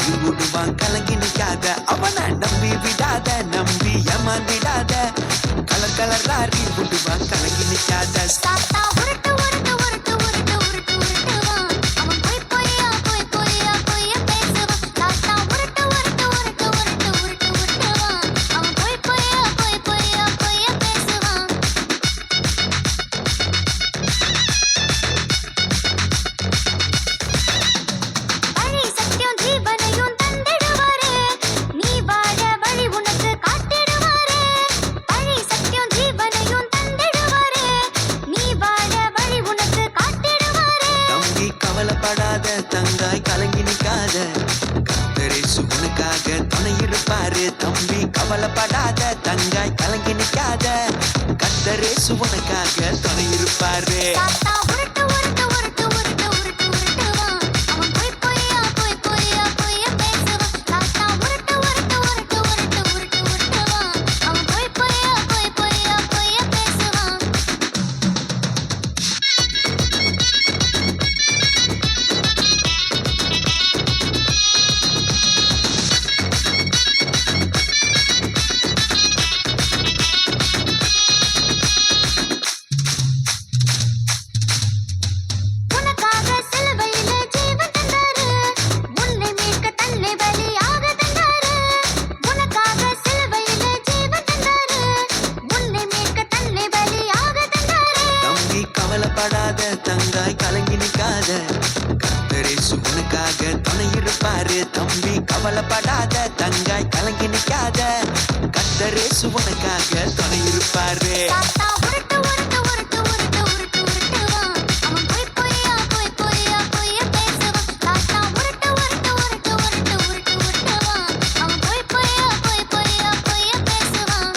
கை விடுவான் கலங்கி நிக்காத அவனை நம்பி விடாத நம்பி ஏமாந்திடாத கலர் கலர் ராரி விடுவான் கலங்கி நிக்காத தாத்தா உருட்டு உருட்டு உருட்டு உருட்டு உருட்டு உருட்டுவான் அவன் போய் போய்யா போய் போய்யா போய்ய பேசுவான் தாத்தா உருட்டு உருட்டு உருட்டு உருட்டு உருட்டு உருட்டுவான் அவன் போய் போய்யா போய் போய்யா போய்ய பேசுவான் வழி சத்தியம் ஜீவனையும் தந்திடுவாரே நீ வாழ வழி உனக்கு காட்டிடுவாரே வழி சத்தியம் ஜீவனையும் தந்திடுவாரே நீ வாழ வழி உனக்கு காட்டிடுவாரே தம்பி கவலைப்படாத தங்காய் கலங்கி நிக்காத கர்த்தரேசு உனக்காக துணை இருப்பாரு தம்பி கவலைப்படாத தங்காய் கலங்கி நிக்காத கர்த்தரேசு உனக்காக துணை இருப்பாரு தாத்தா உருட்டு உருட்டு உருட்டு உருட்டு உருட்டு உருட்டுவான் அவன் போய் போய்யா போய் போய்யா போய்ய பேசுவான் தாத்தா உருட்டு உருட்டு உருட்டு உருட்டு உருட்டு உருட்டுவான் அவன் போய் போய்யா போய் போய்யா போய்ய பேசுவான் உனக்காக சிலுவையில ஜீவன் தந்தாரு உன்னை மீட்க தன்னை பலியாக தந்தாரு உனக்காக சிலுவையில ஜீவன் தந்தாரு உன்னை மீட்க தன்னை பலியாக தந்தாரு தம்பி கவலைப்படாத தங்காய் கலங்கி நிக்காத கர்த்தரேசு உனக்காக துணை இருப்பாரு தம்பி கவலைப்படாத தங்காய் கலங்கி நிக்காத கர்த்தரேசு உனக்காக துணை இருப்பாரு தாத்தா உருட்டு உருட்டு உருட்டு உருட்டு உருட்டு உருட்டுவான் அவன் போய் போய்யா போய் போய்யா போய்ய பேசுவான் தாத்தா உருட்டு உருட்டு உருட்டு உருட்டு உருட்டு உருட்டுவான் அவன் போய் போய்யா போய் போய்யா போய்ய பேசுவான்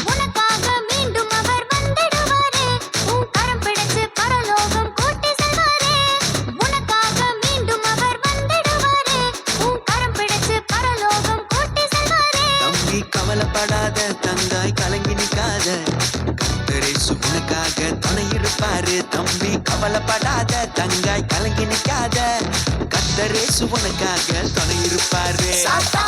உனக்காக மீண்டும் அவர் வந்திடுவாரே உன் கரம் பிடிச்சு பரலோகம் கூட்டி செல்வாரே உனக்காக மீண்டும் அவர் வந்திடுவாரே உன் கரம் பிடிச்சு பரலோகம் கூட்டி செல்வாரே தம்பி கவலைப்படாத தங்காய் கலங்கி நிக்காத கர்த்தரேசு உனக்காக துணை இருப்பாரு தம்பி கவலைப்படாத தங்காய் கலங்கி நிக்காத கர்த்தரேசு உனக்காக துணை இருப்பாரு தாத்தா